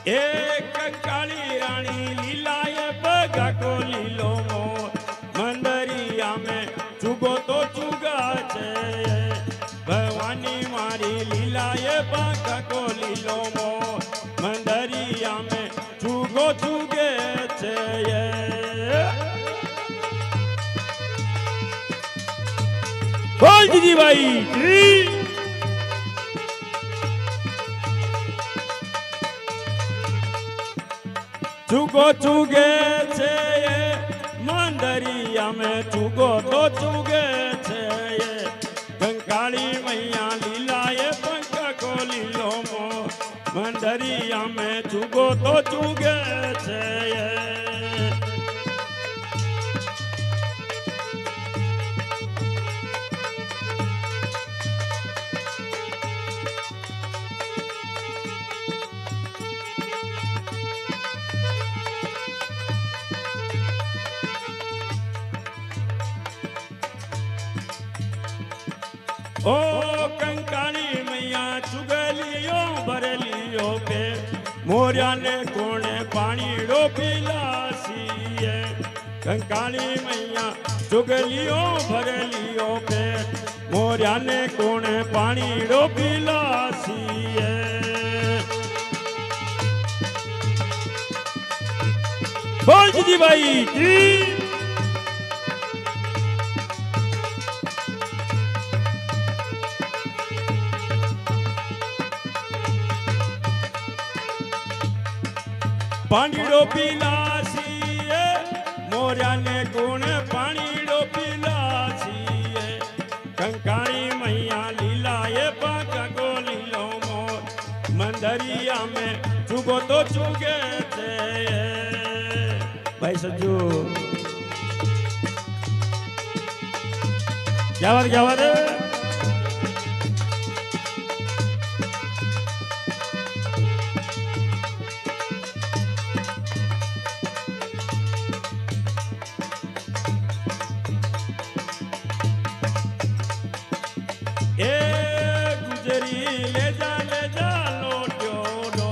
એક કાળી રાણી લીલાએ બગાકો લીલો મોર મંદરિયા મેં ચુગો તો ચુગા છે ભવાની મારી લીલાએ બગાકો લીલો મોર મંદરિયા મેં ચુગો ચુગે છે બોલ દીદીભાઈ ચુગો ચુગે છે મંદરિયા મેં ચુગો તો ચુગે છે કંકાળી મૈયા લીલાએ પંખા ખોલી લો મો મંદરિયા મેં ચુગો તો ચુગે છે ओ कंकाली मैया चुगलियो भरलियो पे मोरिया ने कोने पानी रो पिलासी है कंकाली मैया चुगलियो भरलियो पे मोरिया ने कोने पानी रो पिलासी है बोल जी भाई जी पानीड़ो पीलासी मोरिया ने गुण पानीड़ो पीलासी कंकाली मैया लीलाए पाका को लीलो मोर मंदरिया में चुगो तो चुगे थे भाई सज्जू क्या बात है गुजरी ले जा लोट्यो दो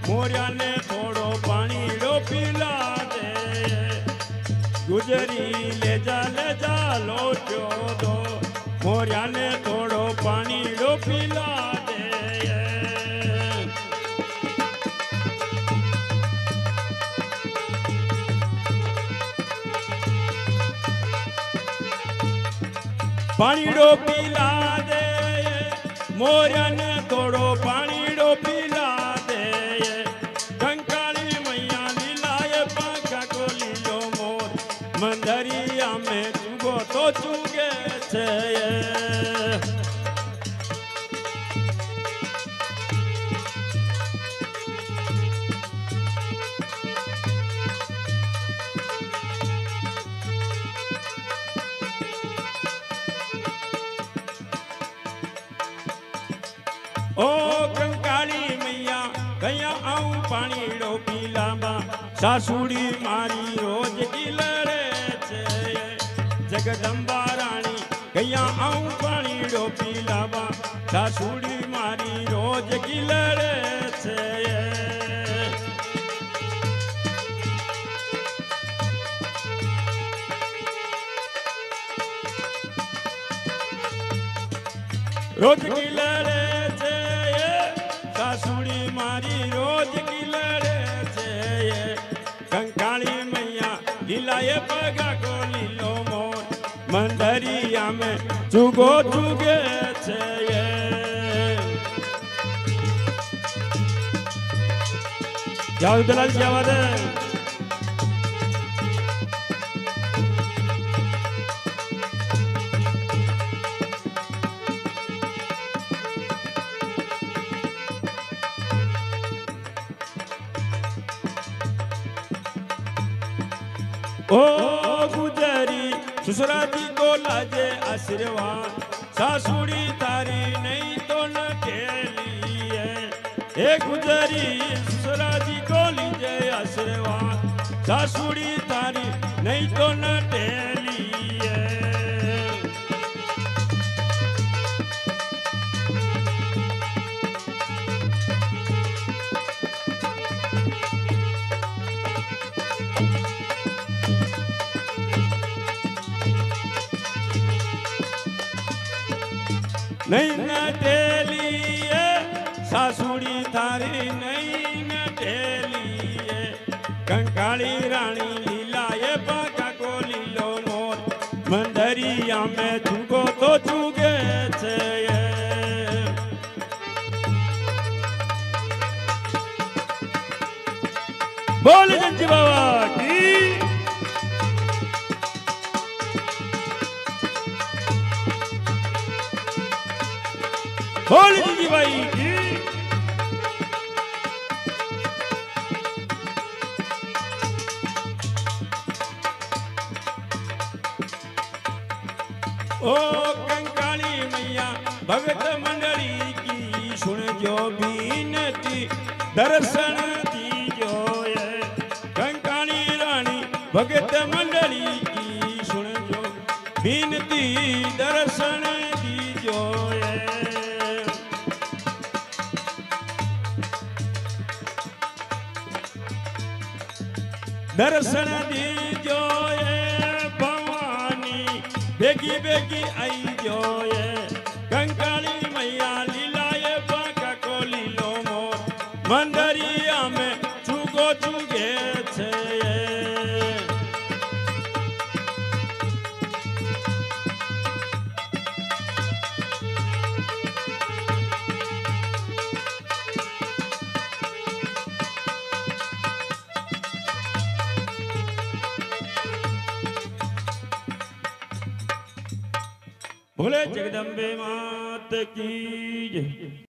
मोरिया ने थोड़ो पानी रो पिला दे गुजरी ले जा लोट्यो दो मोरिया ने थोड़ो पानी रो पिला दे पानी रो पिला दे मोरिया ने थोड़ो पानी रो पिला दे कंकाली मैया लीलाए पाखा को लीलो मोर मंदरिया में चुगो तो चुगे छे ओ कंकाली मैया कया आऊं पानी रो पीलामा सासुड़ी मारी रोज किलरे छे जगदंबा रानी कया आऊं पानी रो पीलामा सासुड़ी मारी रोज किलरे छे रोज किलरे सासुड़ी मारी रोज की लड़े छे कंकाली मैया लीलाए पगा को लीलो मोर मंदरिया में चुगो चुगे छे जाओ दलाल की आवाज है ओ गुजरी ससुरा जी को लाजे आशीर्वाद सासुड़ी तारी नहीं तो न केली है ए गुजरी ससुरा जी को लीजे आशीर्वाद सासुड़ी तारी नहीं तो न टेली है નહીં ન ઢેલીએ સાસુડી થારી નહીં ન ઢેલીએ કંકાળી રાણી લીલાએ પાકો લીલો મોર મંદરિયા મેં ચૂગો તો ચૂગે છે બોલ જંજી બાબા કી બોલ જીજીભાઈ કી ओ कंकाली मैया भगत मंडली की सुन जो बीनती दर्शन दीजो ये कंकाली रानी भगत मंडली की सुन जो बीनती दर्शन दीजो ये दर्शन दीजो ये बेगी बेगी आई जो ये कंकाली मैया लीलाए बाका को लीलो मोर मंदरिया में चुगो चुगे छे भोले जगदम्बे मात की जय।